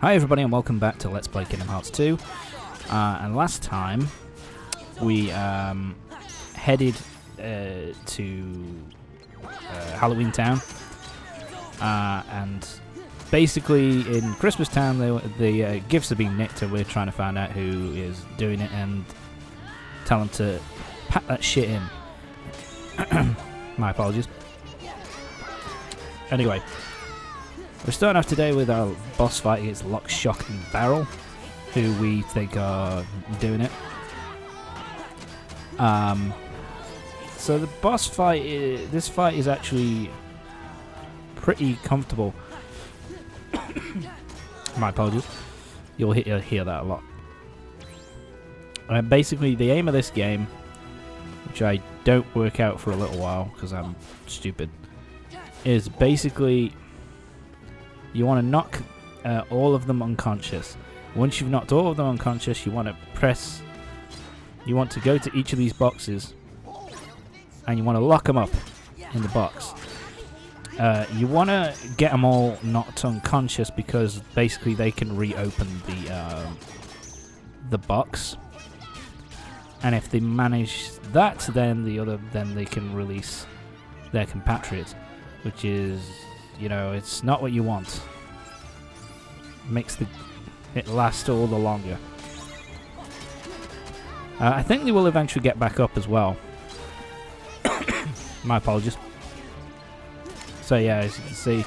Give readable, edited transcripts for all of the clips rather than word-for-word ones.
Hi everybody and welcome back to Let's Play Kingdom Hearts 2. And last time we headed to Halloweentown, and basically in Christmas Town the gifts are being nicked, and we're trying to find out who is doing it and tell them to pack that shit in. My apologies. Anyway, we're starting off today with our boss fight against Lock, Shock and Barrel, who we think are doing it. So the boss fight, this fight is actually pretty comfortable. My apologies. You'll hear that a lot. Basically, the aim of this game, which I don't work out for a little while because I'm stupid, is basically you want to knock all of them unconscious. Once you've knocked all of them unconscious, you want to go to each of these boxes and you want to lock them up in the box. You want to get them all knocked unconscious because basically they can reopen the box, and if they manage that, then they can release their compatriots, which is, you know, it's not what you want. Makes it last all the longer. I think they will eventually get back up as well. My apologies. So yeah, as you can see,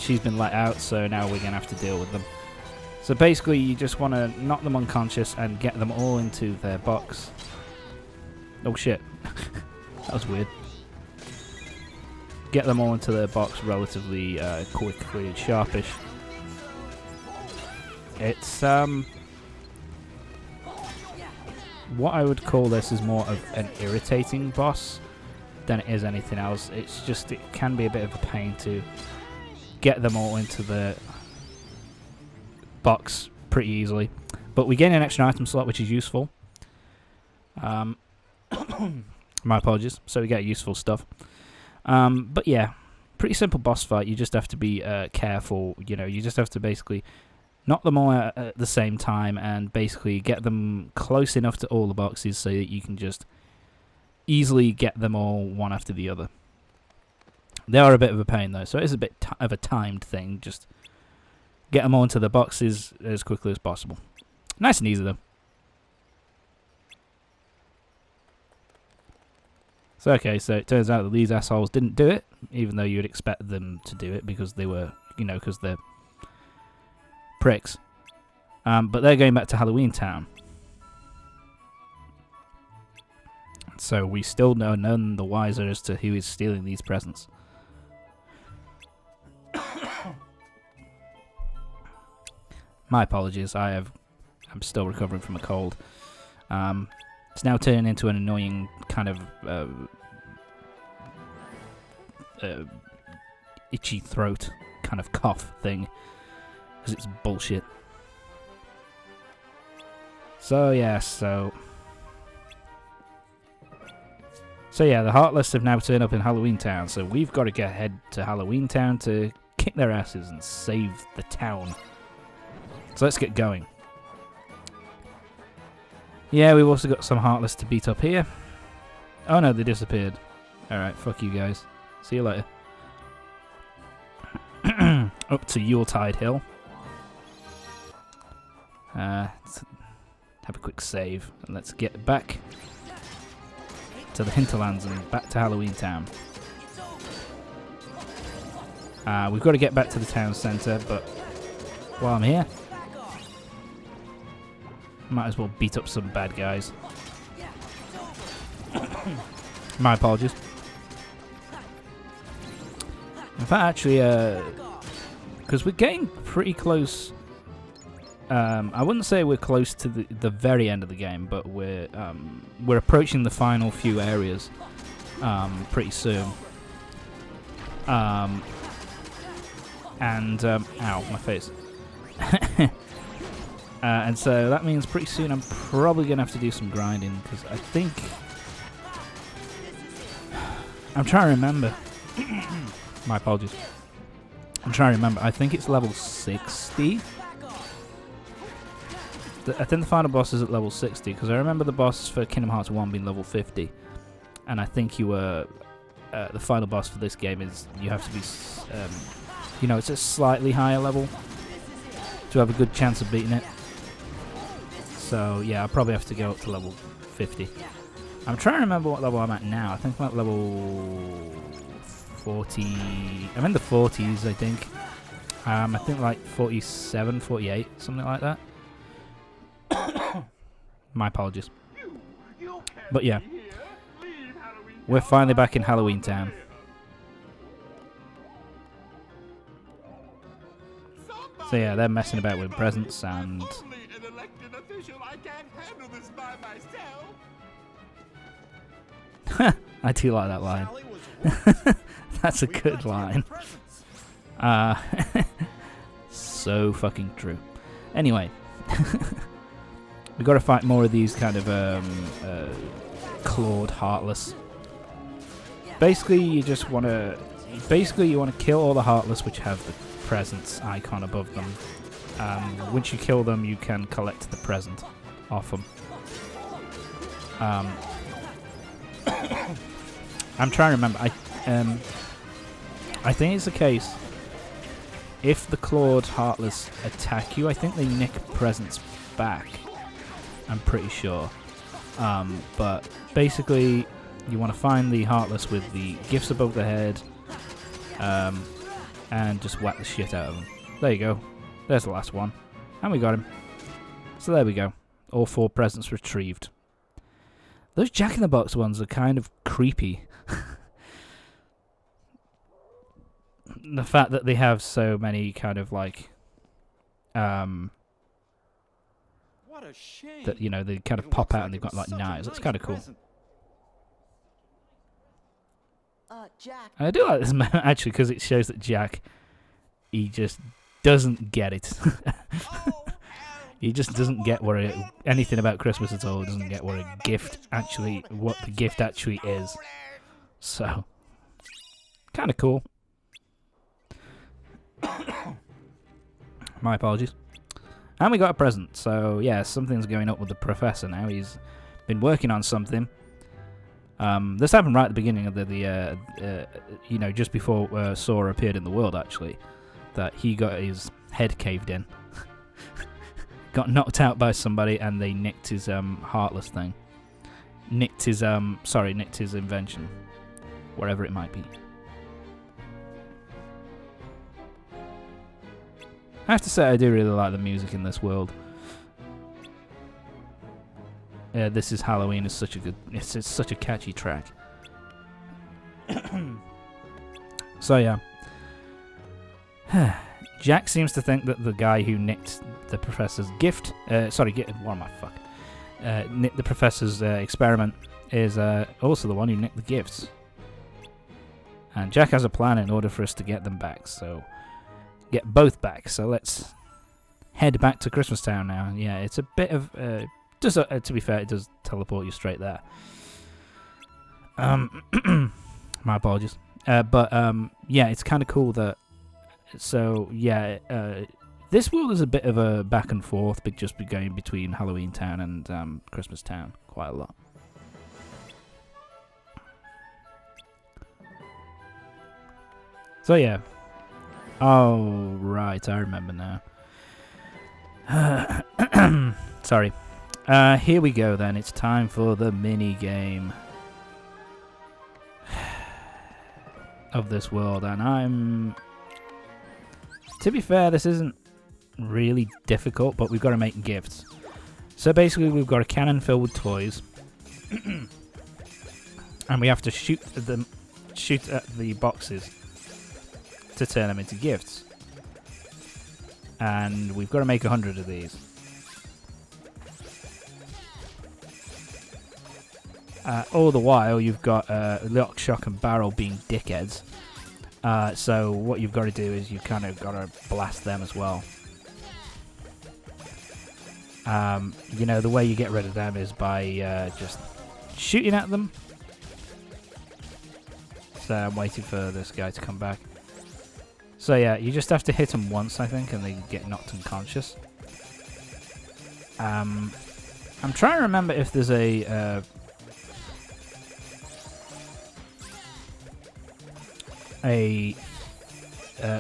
she's been let out, so now we're going to have to deal with them. So basically, you just want to knock them unconscious and get them all into their box. Oh shit. That was weird. Get them all into their box relatively quickly and sharpish. It's what I would call this is more of an irritating boss than it is anything else. It's just, it can be a bit of a pain to get them all into the box pretty easily. But we gain an extra item slot, which is useful. My apologies. So we get useful stuff. But yeah, pretty simple boss fight. You just have to be careful. You know, you just have to basically knock them all out at the same time and basically get them close enough to all the boxes so that you can just easily get them all one after the other. They are a bit of a pain though, so it is a bit of a timed thing. Just get them all into the boxes as quickly as possible. Nice and easy though. So okay, so it turns out that these assholes didn't do it, even though you'd expect them to do it because they were, you know, because they're pricks. But they're going back to Halloweentown. So we still know none the wiser as to who is stealing these presents. My apologies, I'm still recovering from a cold. It's now turning into an annoying kind of itchy throat kind of cough thing, because it's bullshit. So yeah, so yeah, the Heartless have now turned up in Halloweentown, so we've got to head to Halloweentown to kick their asses and save the town. So let's get going. Yeah, we've also got some Heartless to beat up here. Oh no, they disappeared. Alright, fuck you guys. See you later. Up to Yuletide Hill. Let's have a quick save, and let's get back to the hinterlands and back to Halloweentown. We've got to get back to the town centre, but while I'm here, might as well beat up some bad guys. My apologies. In fact, actually, because we're getting pretty close. I wouldn't say we're close to the very end of the game, but we're approaching the final few areas pretty soon. Ow, my face. And so that means pretty soon I'm probably going to have to do some grinding, because I think I'm trying to remember. My apologies. I'm trying to remember. I think it's level 60. I think the final boss is at level 60, because I remember the boss for Kingdom Hearts 1 being level 50. And I think you were... the final boss for this game is... You have to be... you know, it's a slightly higher level to have a good chance of beating it. So, yeah, I'll probably have to go up to level 50. I'm trying to remember what level I'm at now. I think I'm at level 40... I'm in the 40s, I think. I think like 47, 48, something like that. My apologies. But yeah, we're finally back in Halloweentown. So yeah, they're messing about with presents and... I do like that line. That's a good line. So fucking true. Anyway. We've got to fight more of these kind of clawed Heartless. Basically, you just want to... Basically, you want to kill all the Heartless which have the presents icon above them. Once you kill them, you can collect the present off them. I'm trying to remember. I think it's the case. If the clawed Heartless attack you, I think they nick presents back. I'm pretty sure. But basically, you want to find the Heartless with the gifts above the head, and just whack the shit out of them. There you go. There's the last one. And we got him. So there we go. All 4 presents retrieved. Those Jack-in-the-Box ones are kind of creepy. The fact that they have so many kind of like... what a shame. That, you know, they kind of pop out and they've got like knives. That's kind of cool. Jack. I do like this man, actually, because it shows that Jack, he just doesn't get it. He just doesn't get what anything about Christmas at all. Doesn't get what a gift actually, what the gift actually is. So, kind of cool. My apologies. And we got a present. So yeah, something's going up with the Professor now. He's been working on something. This happened right at the beginning of you know, just before Sora appeared in the world, actually, that he got his head caved in. Got knocked out by somebody and they nicked his Heartless thing. Nicked his invention. Wherever it might be. I have to say I do really like the music in this world. This is Halloween is such a good... It's such a catchy track. So yeah. Jack seems to think that the guy who nicked the Professor's gift... what am I fuck? Nicked the Professor's experiment is also the one who nicked the gifts. And Jack has a plan in order for us to get them back, so... Get both back, so let's head back to Christmas Town now. And yeah, it's a bit of... to be fair, it does teleport you straight there. My apologies. Yeah, it's kind of cool that... So, yeah, this world is a bit of a back and forth, but just be going between Halloweentown and Christmas Town quite a lot. So, yeah. Oh, right, I remember now. Sorry. Here we go then. It's time for the mini game of this world, and to be fair, this isn't really difficult, but we've got to make gifts. So basically, we've got a cannon filled with toys, and we have to shoot at the boxes to turn them into gifts. And we've got to make 100 of these. All the while, you've got Lock, Shock, and Barrel being dickheads. So what you've got to do is you've kind of got to blast them as well. You know, the way you get rid of them is by just shooting at them. So I'm waiting for this guy to come back. So yeah, you just have to hit them once, I think, and they get knocked unconscious. I'm trying to remember if there's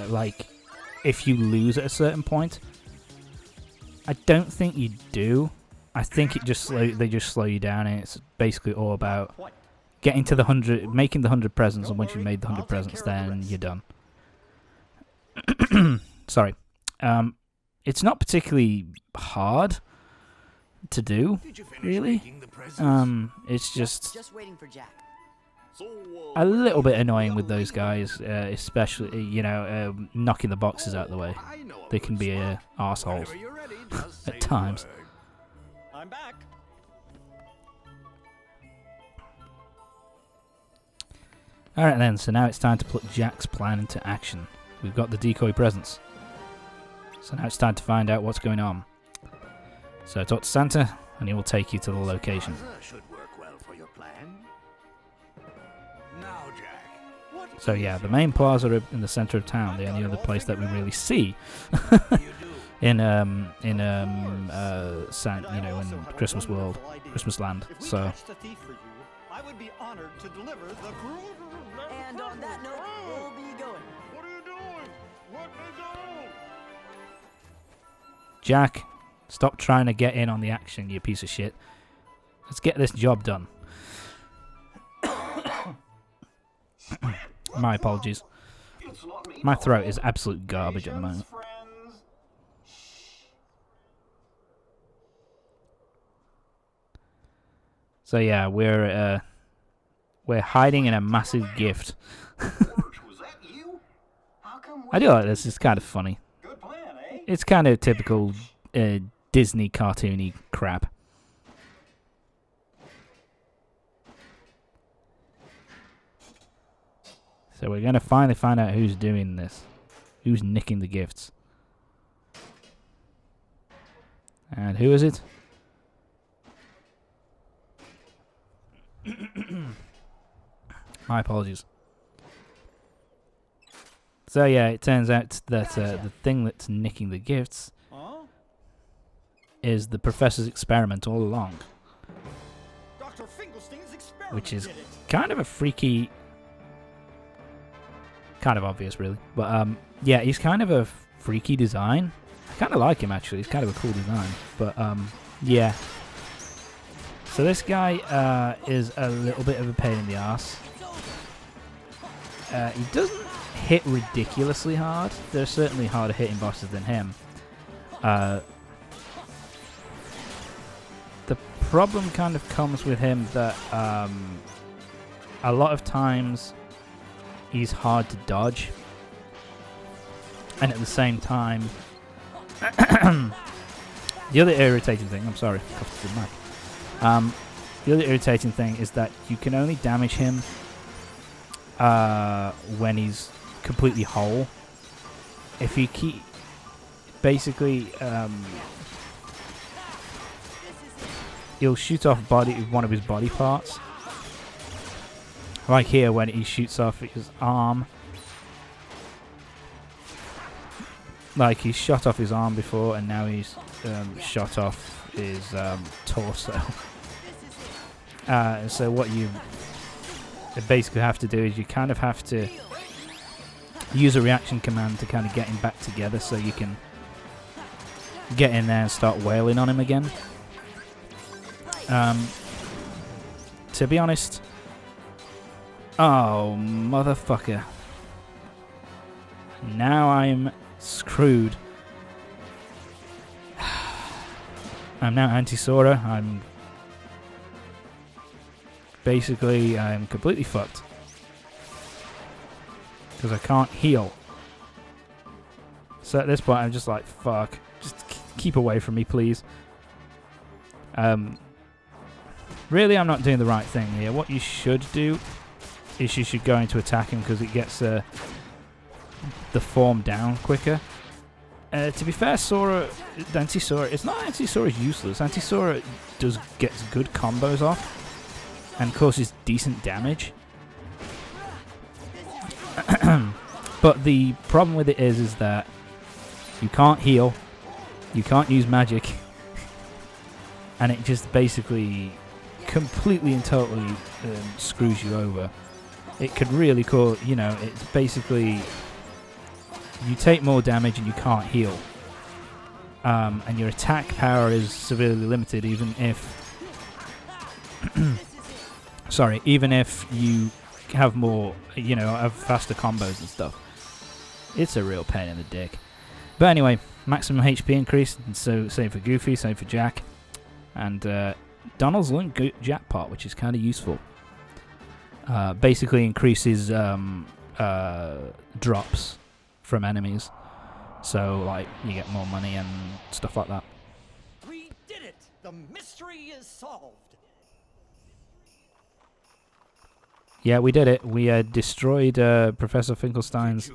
like, if you lose at a certain point. I don't think you do. I think it just they just slow you down, and it's basically all about getting to the 100, making the 100 presents, and once you've made the 100 presents, then you're done. Sorry. It's not particularly hard to do, really. It's just waiting for Jack. a little bit annoying with those guys, especially, you know, knocking the boxes out of the way. They can be arseholes at times. I'm back. Alright then, so now it's time to put Jack's plan into action. We've got the decoy presents. So now it's time to find out what's going on. So talk to Santa, and he will take you to the location. Should work well for your plan. Now, Jack. So yeah, the main plaza in the center of town, the only other place that we really see in in Christmas World, Christmas Land. So I would be honored to deliver the And on that note, we'll be going. What are you doing? Let me go! Jack, stop trying to get in on the action, you piece of shit. Let's get this job done. My apologies. My throat is absolute garbage at the moment. So yeah, we're hiding in a massive gift. I do like this. It's kind of funny. Good plan, eh? It's kind of typical Disney cartoony crap. So we're going to finally find out who's doing this. Who's nicking the gifts. And who is it? My apologies. So yeah, it turns out that the thing that's nicking the gifts is the professor's experiment all along. Dr. Finkelsteins' experiment Which is did it. kind of a freaky... Kind of obvious, really. But yeah, he's kind of a freaky design. I kind of like him, actually. He's kind of a cool design. But yeah. So this guy is a little bit of a pain in the arse. He doesn't hit ridiculously hard. There's certainly harder hitting bosses than him. The problem kind of comes with him that a lot of times he's hard to dodge, and at the same time the other irritating thing, I'm sorry, coughed to the mic. The other irritating thing is that you can only damage him when he's completely whole. If you keep basically he'll shoot off one of his body parts, like here when he shoots off his arm. Like he's shot off his arm before, and now he's shot off his torso. So what you basically have to do is you kind of have to use a reaction command to kind of get him back together, so you can get in there and start wailing on him again. To be honest, oh motherfucker! Now I'm screwed. I'm now anti-Sora. I'm completely fucked because I can't heal. So at this point, I'm just like, fuck. Just keep away from me, please. Really, I'm not doing the right thing here. What you should do is you should go into attack him because it gets the form down quicker. To be fair, Anti-Sora, it's not Anti-Sora is useless. Anti-Sora gets good combos off and causes decent damage. But the problem with it is that you can't heal, you can't use magic, and it just basically completely and totally screws you over. It could really cause, you know, it's basically you take more damage and you can't heal. And your attack power is severely limited, even if sorry, even if you have more, you know, have faster combos and stuff. It's a real pain in the dick. But anyway, maximum HP increase, and so same for Goofy, same for Jack, and Donald's Lunk Jackpot, which is kind of useful. Basically increases drops from enemies. So, like, you get more money and stuff like that. We did it! The mystery is solved. Yeah, we did it. We destroyed Professor Finkelsteins'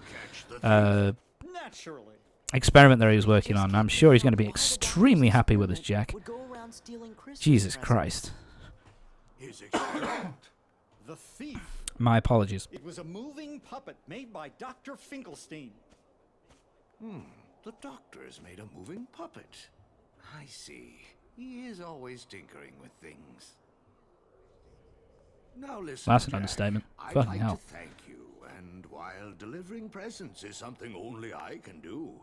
Naturally. experiment that he was working on. I'm sure he's going to be extremely happy with us, Jack. Would go around stealing Christmas Jesus presents. Christ. His experiment. The thief. My apologies. It was a moving puppet made by Dr. Finkelstein. The doctor has made a moving puppet. I see. He is always tinkering with things. Now listen, That's an Jack. understatement. I'd Fucking like hell. to thank you, and while delivering presents is something only I can do,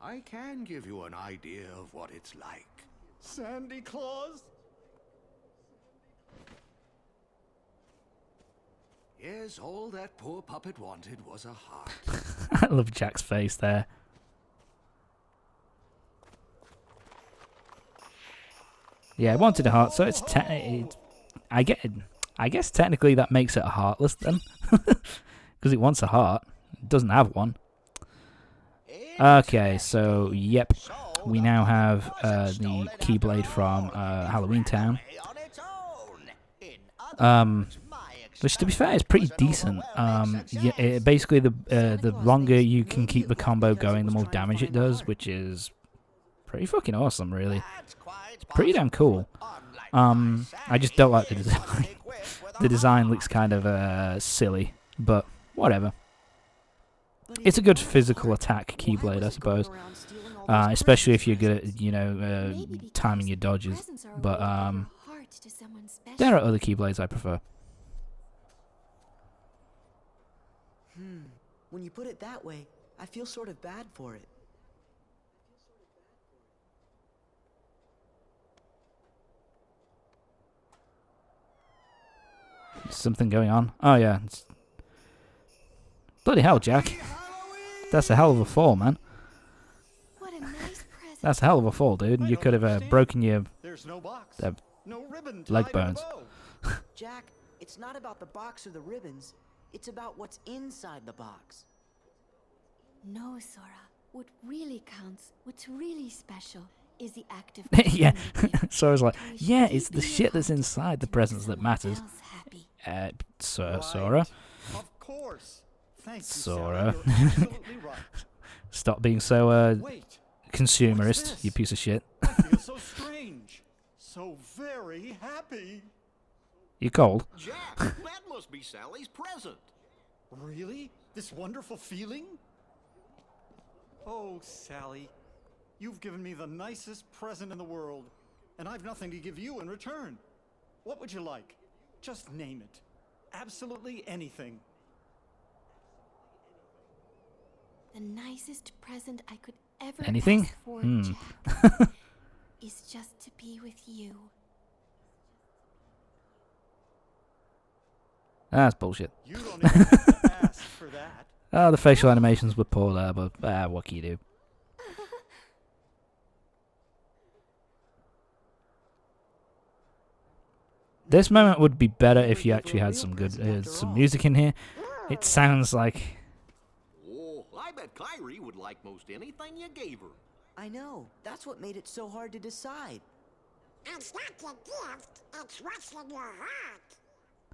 I can give you an idea of what it's like. Sandy Claus? Yes, all that poor puppet wanted was a heart. I love Jack's face there. Yeah, I wanted a heart, so it's I guess technically that makes it a heartless then, because it wants a heart. It doesn't have one. Okay, so yep, we now have the Keyblade from Halloweentown. Which, to be fair, is pretty decent. Yeah, basically, the longer you can keep the combo going, the more damage it does, which is pretty fucking awesome, really. It's pretty damn cool. I just don't like the design. The design looks kind of silly, but whatever. It's a good physical attack Keyblade, I suppose. Especially if you're good at, you know, timing your dodges. But there are other Keyblades I prefer. When you put it that way, I feel sort of bad for it. Something going on. Oh, yeah. Bloody hell, Jack. That's a hell of a fall, man. What a nice present. That's a hell of a fall, dude. You could have broken your There's no box. No ribbon leg tied to the bones. bow. Jack, it's not about the box or the ribbons. It's about what's inside the box. No, Sora. What really counts, what's really special, is the act of Yeah. community. So I was like, Because yeah, it's the keeping shit your that's heart inside the to make presents that someone matters. else happy. Sora. Right. Of course. Thank you, Sora. Sally. You're absolutely right. Stop being so Wait. consumerist, What's you this? piece of shit. I feel so strange. So very happy. You cold? Jack, that must be Sally's present. Really? This wonderful feeling? Oh, Sally. You've given me the nicest present in the world, and I've nothing to give you in return. What would you like? Just name it. Absolutely anything. The nicest present I could ever Anything? ask for, Jack, is just to be with you. That's bullshit. You don't even have to ask for that. Oh, the facial animations were poor there, but what can you do? This moment would be better if you actually had some good some music in here. It sounds like Oh, I bet Kyrie would like most anything you gave her. I know. That's what made it so hard to decide. It's not your gift, it's what's in your heart.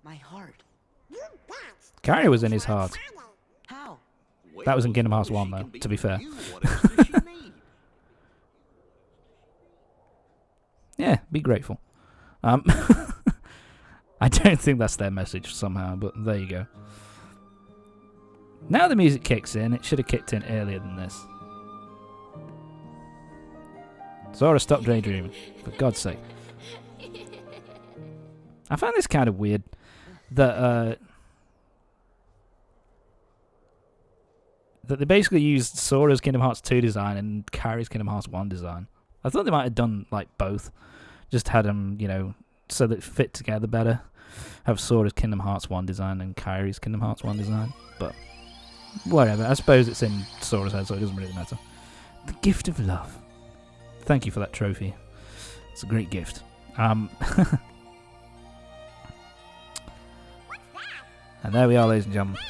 My heart. You bet. Kyrie was in his heart. Funny. How? That was in Well, Kingdom Hearts she 1 though, can be to be with fair. you. What else does she need? Yeah, be grateful. I don't think that's their message somehow, but there you go. Now the music kicks in. It should have kicked in earlier than this. Zora, stop daydreaming. For God's sake. I find this kind of weird. That they basically used Sora's Kingdom Hearts 2 design and Kairi's Kingdom Hearts 1 design. I thought they might have done like both. Just had them, you know, so that it fit together better. Have Sora's Kingdom Hearts 1 design and Kairi's Kingdom Hearts 1 design. But whatever. I suppose it's in Sora's head, so it doesn't really matter. The gift of love. Thank you for that trophy. It's a great gift. And there we are, ladies and gentlemen.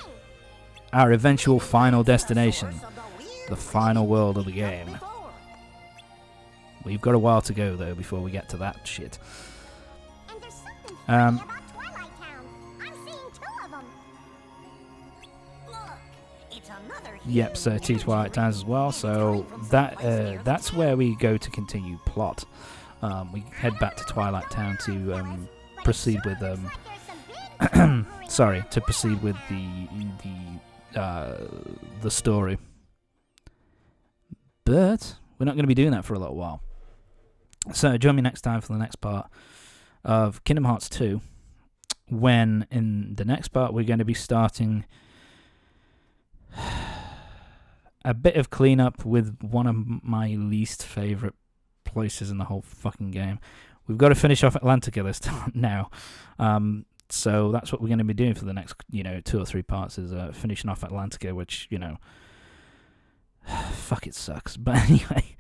Our eventual final destination. The final world of the game. We've got a while to go, though, before we get to that shit. And there's something funny about Halloweentown. I'm seeing 2 of them. Look, it's another Yep, so T Twilight Towns as well. So that's where we go to continue plot. We head back to Twilight Town to proceed with sorry, to proceed with the story. But we're not going to be doing that for a little while. So join me next time for the next part of Kingdom Hearts 2, when in the next part we're going to be starting a bit of cleanup with one of my least favourite places in the whole fucking game. We've got to finish off Atlantica this time now. So that's what we're going to be doing for the next, 2 or 3 parts, is finishing off Atlantica, which, fuck, it sucks. But anyway,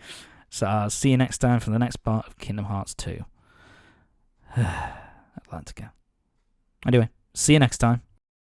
so I'll see you next time for the next part of Kingdom Hearts 2. Atlantica. Anyway, see you next time.